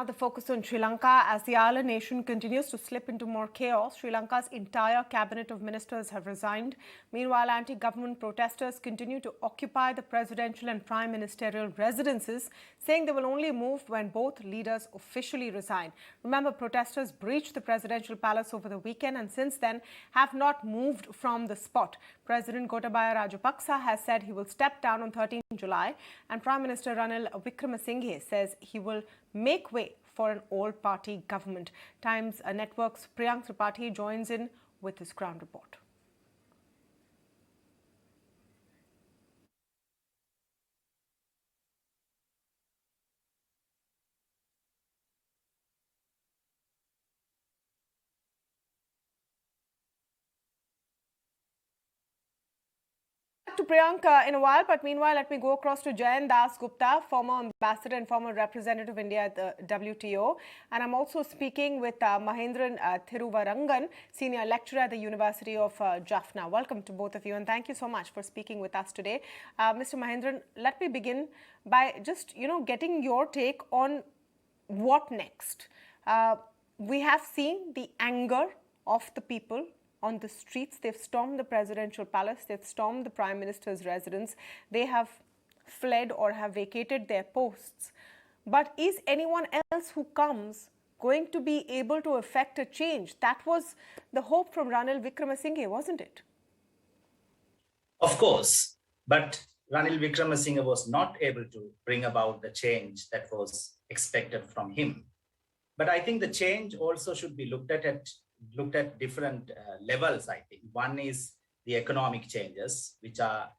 Now the focus on Sri Lanka as the island nation continues to slip into more chaos. Sri Lanka's entire cabinet of ministers have resigned. Meanwhile, anti-government protesters continue to occupy the presidential and prime ministerial residences, saying they will only move when both leaders officially resign. Remember, protesters breached the presidential palace over the weekend and since then have not moved from the spot. President Gotabaya Rajapaksa has said he will step down on 13 July and Prime Minister Renil Wickremesinghe says he will make way for an all-party government. Times Network's Priyank Tripathi joins in with his ground report. To Priyanka in a while, but meanwhile, let me go across to Jayant Dasgupta, former ambassador and former representative of India at the WTO. And I'm also speaking with Mahendran Thiruvarangan, senior lecturer at the University of Jaffna. Welcome to both of you, and thank you so much for speaking with us today. Mr. Mahendran, let me begin by just, getting your take on what next. We have seen the anger of the people on the streets. They've stormed the presidential palace. They've stormed the prime minister's residence. They have fled or have vacated their posts. But is anyone else who comes going to be able to effect a change? That was the hope from Renil Wickremesinghe, wasn't it? Of course, but Renil Wickremesinghe was not able to bring about the change that was expected from him. But I think the change also should be looked at different levels, I think. One is the economic changes, which are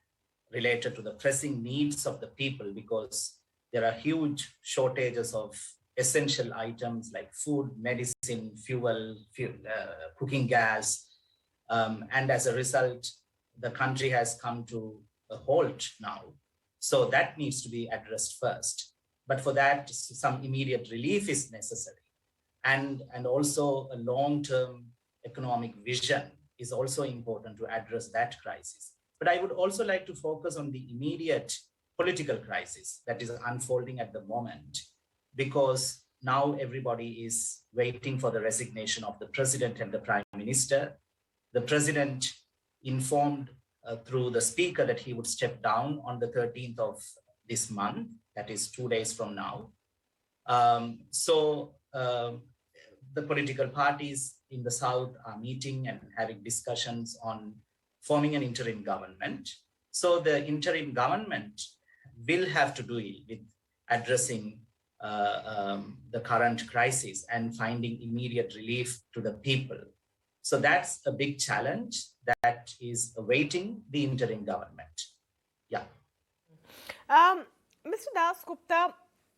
related to the pressing needs of the people, because there are huge shortages of essential items like food, medicine, fuel, cooking gas. And as a result, the country has come to a halt now. So that needs to be addressed first. But for that, some immediate relief is necessary. And also a long-term economic vision is also important to address that crisis. But I would also like to focus on the immediate political crisis that is unfolding at the moment, because now everybody is waiting for the resignation of the president and the prime minister. The president informed through the speaker that he would step down on the 13th of this month, that is 2 days from now. The political parties in the south are meeting and having discussions on forming an interim government. So the interim government will have to deal with addressing the current crisis and finding immediate relief to the people. So that's a big challenge that is awaiting the interim government. Yeah. Mr. Dasgupta,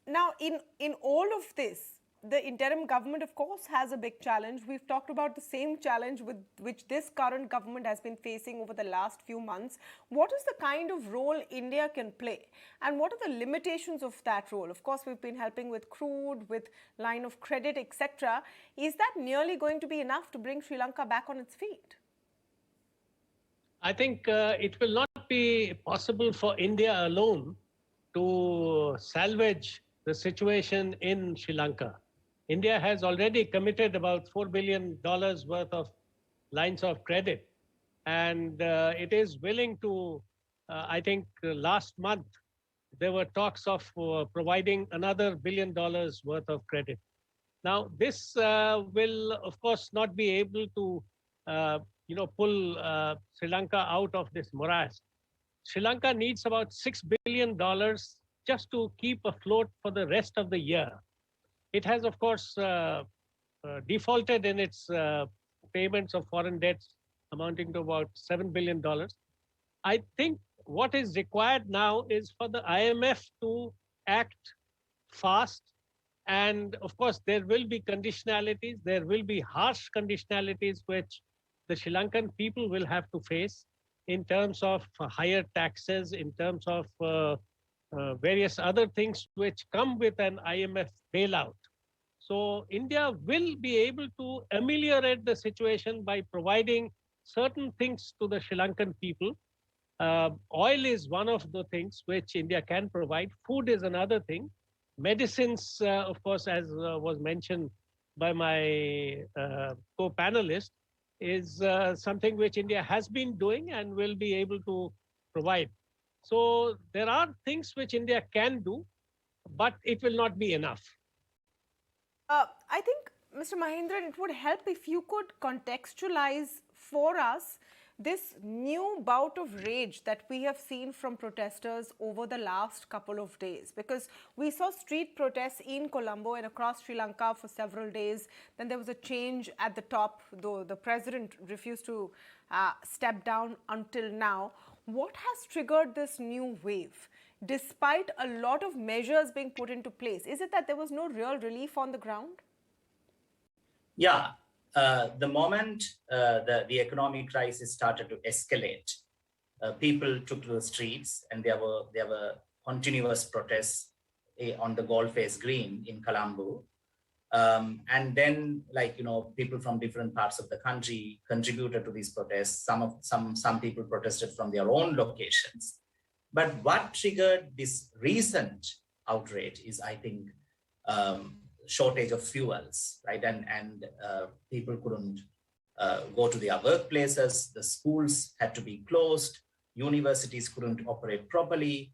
now in all of this, the interim government, of course, has a big challenge. We've talked about the same challenge with which this current government has been facing over the last few months. What is the kind of role India can play? And what are the limitations of that role? Of course, we've been helping with crude, with line of credit, etc. Is that nearly going to be enough to bring Sri Lanka back on its feet? I think it will not be possible for India alone to salvage the situation in Sri Lanka. India has already committed about $4 billion worth of lines of credit, and it is willing to, I think last month, there were talks of providing another $1 billion worth of credit. Now, this will, of course, not be able to, pull Sri Lanka out of this morass. Sri Lanka needs about $6 billion just to keep afloat for the rest of the year. It has, of course, defaulted in its payments of foreign debts amounting to about $7 billion. I think what is required now is for the IMF to act fast. And of course, there will be conditionalities. There will be harsh conditionalities which the Sri Lankan people will have to face in terms of higher taxes, in terms of various other things which come with an IMF bailout. So India will be able to ameliorate the situation by providing certain things to the Sri Lankan people. Oil is one of the things which India can provide. Food is another thing. Medicines, of course, as was mentioned by my co-panelist, is something which India has been doing and will be able to provide. So there are things which India can do, but it will not be enough. I think, Mr. Mahendran, it would help if you could contextualize for us this new bout of rage that we have seen from protesters over the last couple of days. Because we saw street protests in Colombo and across Sri Lanka for several days. Then there was a change at the top, though the president refused to step down until now. What has triggered this new wave? Despite a lot of measures being put into place, is it that there was no real relief on the ground? Yeah, the moment the economic crisis started to escalate, people took to the streets, and there were continuous protests on the Golface Green in Colombo. And then, people from different parts of the country contributed to these protests. Some people protested from their own locations. But what triggered this recent outrage is, I think, shortage of fuels, right? And people couldn't go to their workplaces. The schools had to be closed. Universities couldn't operate properly.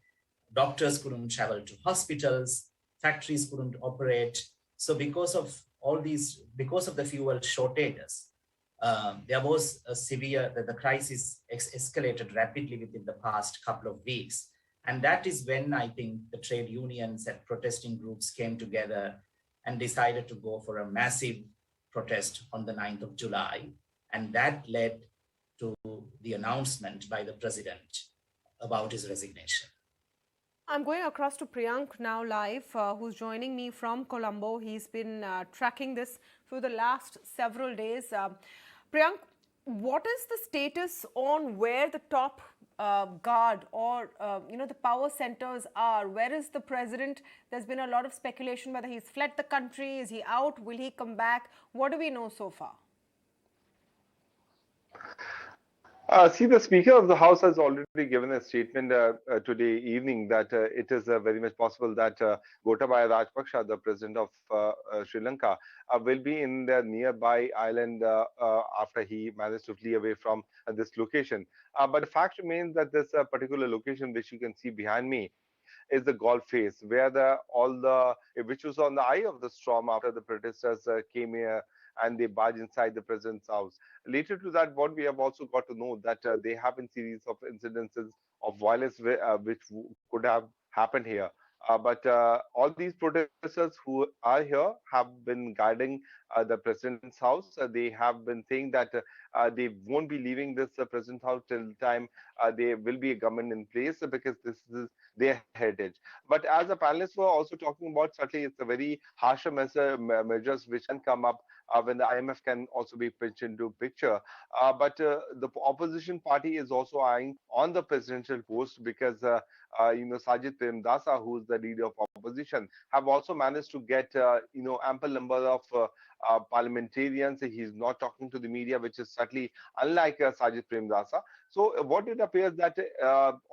Doctors couldn't travel to hospitals. Factories couldn't operate. So because of the fuel shortages, there was the crisis escalated rapidly within the past couple of weeks. And that is when I think the trade unions and protesting groups came together and decided to go for a massive protest on the 9th of July. And that led to the announcement by the president about his resignation. I'm going across to Priyank now live, who's joining me from Colombo. He's been tracking this for the last several days. Priyank, what is the status on where the top guard or the power centers are? Where is the president? There's been a lot of speculation whether he's fled the country. Is he out? Will he come back? What do we know so far? See, the Speaker of the House has already given a statement today evening that it is very much possible that Gotabaya Rajapaksa, the president of Sri Lanka, will be in the nearby island after he managed to flee away from this location. But the fact remains that this particular location, which you can see behind me, is the Golf Face, where which was on the eye of the storm after the protesters came here and they barged inside the president's house. Later to that, what we have also got to know that there have been series of incidences of violence which could have happened here. But all these protesters who are here have been guarding the president's house. They have been saying that they won't be leaving this president's house till the time there will be a government in place, because this is their heritage. But as the panelists were also talking about, certainly it's a very harsher measures which can come up when the IMF can also be pitched into picture. But the opposition party is also eyeing on the presidential post, because Sajid Premdasa, who is the leader of opposition, have also managed to get ample number of parliamentarians. He's not talking to the media, which is certainly unlike Sajid Premdasa. So what it appears that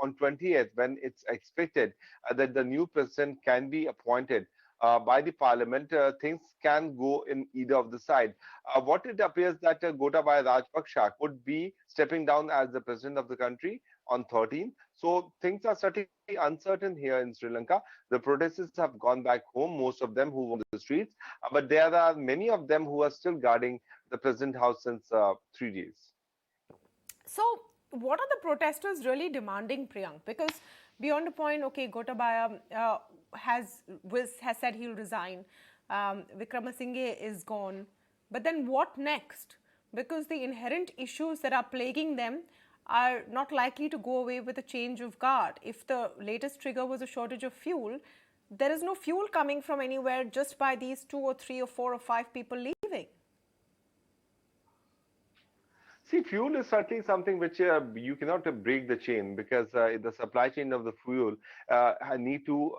on 20th, when it's expected that the new president can be appointed by the parliament, things can go in either of the side. What it appears that Gotabaya Rajapaksa could be stepping down as the president of the country on 13th. So things are certainly uncertain here in Sri Lanka. The protesters have gone back home, most of them who were on the streets, but there are many of them who are still guarding the president house since 3 days. So what are the protesters really demanding, Priyank? Because beyond a point, okay, Gotabaya has said he'll resign. Wickremesinghe is gone. But then what next? Because the inherent issues that are plaguing them are not likely to go away with a change of guard. If the latest trigger was a shortage of fuel, there is no fuel coming from anywhere just by these 2 or 3 or 4 or 5 people leaving. See, fuel is certainly something which you cannot break the chain, because the supply chain of the fuel need to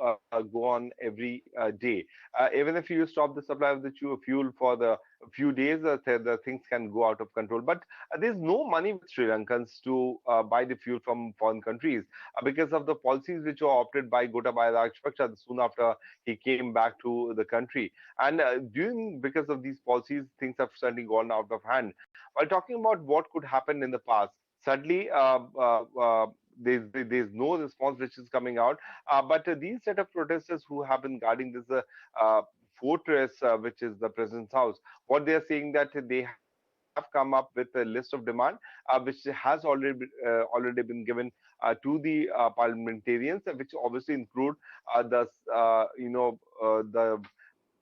go on every day. Even if you stop the supply of the fuel for the few days, the things can go out of control. But there's no money with Sri Lankans to buy the fuel from foreign countries because of the policies which were opted by Gotabaya Rajapaksa soon after he came back to the country. And because of these policies, things have certainly gone out of hand. While talking about what could happen in the past, sadly, there's no response which is coming out. But these set of protesters who have been guarding this uh, fortress, which is the president's house, what they are saying that they have come up with a list of demand, which has already been given to the parliamentarians, which obviously include the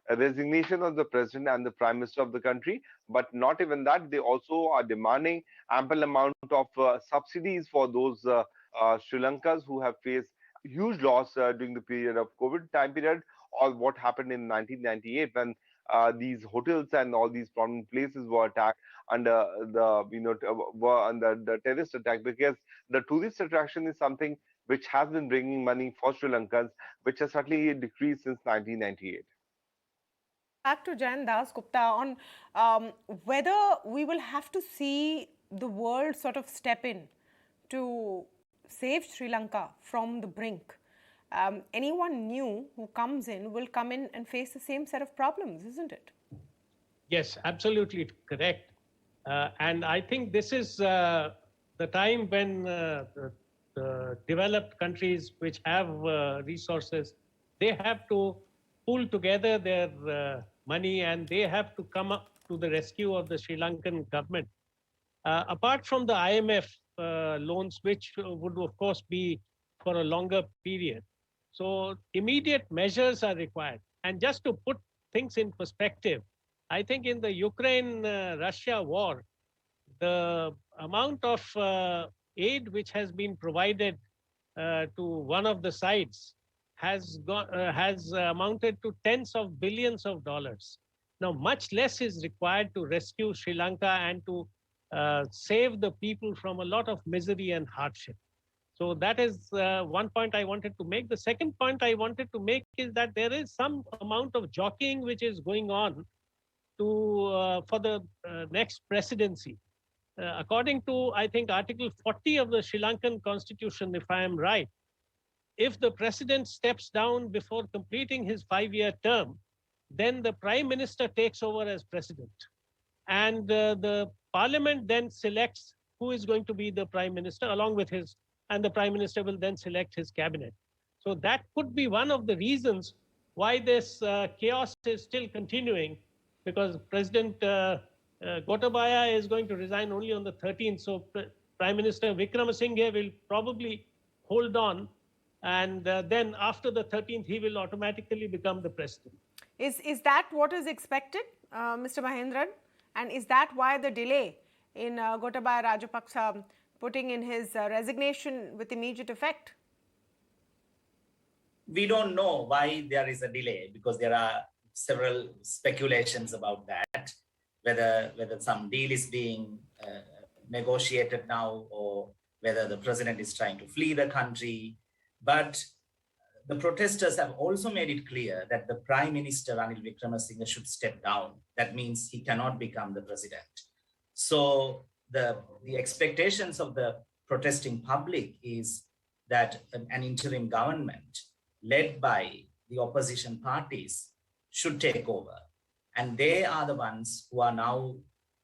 the resignation of the president and the prime minister of the country. But not even that, they also are demanding ample amount of subsidies for those Sri Lankas who have faced huge loss during the period of COVID time period, or what happened in 1998 when these hotels and all these prominent places were attacked under the were under the terrorist attack, because the tourist attraction is something which has been bringing money for Sri Lankans, which has certainly decreased since 1998. Back to Jayant Dasgupta on whether we will have to see the world sort of step in to save Sri Lanka from the brink. Anyone new who comes in will come in and face the same set of problems, isn't it? Yes, absolutely correct. And I think this is the time when the developed countries which have resources, they have to pull together their money and they have to come up to the rescue of the Sri Lankan government. Apart from the IMF loans, which would of course be for a longer period. So immediate measures are required. And just to put things in perspective, I think in the Ukraine-Russia war, the amount of aid which has been provided to one of the sides has amounted to tens of billions of dollars. Now, much less is required to rescue Sri Lanka and to save the people from a lot of misery and hardship. So that is one point I wanted to make. The second point I wanted to make is that there is some amount of jockeying which is going on to for the next presidency. According to, I think, Article 40 of the Sri Lankan Constitution, if I am right, if the president steps down before completing his 5-year term, then the prime minister takes over as president. And the parliament then selects who is going to be the prime minister along with his, and the prime minister will then select his cabinet. So that could be one of the reasons why this chaos is still continuing, because President Gotabaya is going to resign only on the 13th. So Prime Minister Wickremesinghe will probably hold on. And then after the 13th, he will automatically become the president. Is that what is expected, Mr. Mahendran? And is that why the delay in Gotabaya Rajapaksa putting in his resignation with immediate effect? We don't know why there is a delay, because there are several speculations about that, whether some deal is being negotiated now, or whether the president is trying to flee the country. But the protesters have also made it clear that the Prime Minister Renil Wickremesinghe should step down. That means he cannot become the president. So the expectations of the protesting public is that an interim government led by the opposition parties should take over. And they are the ones who are now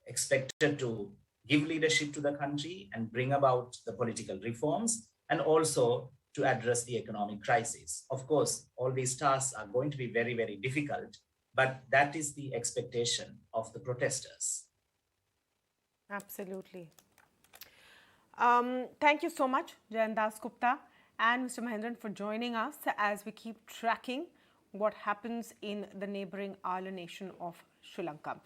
expected to give leadership to the country and bring about the political reforms, and also to address the economic crisis. Of course, all these tasks are going to be very, very difficult, but that is the expectation of the protesters. Absolutely. Thank you so much, Jayant Dasgupta and Mr. Mahendran, for joining us as we keep tracking what happens in the neighboring island nation of Sri Lanka.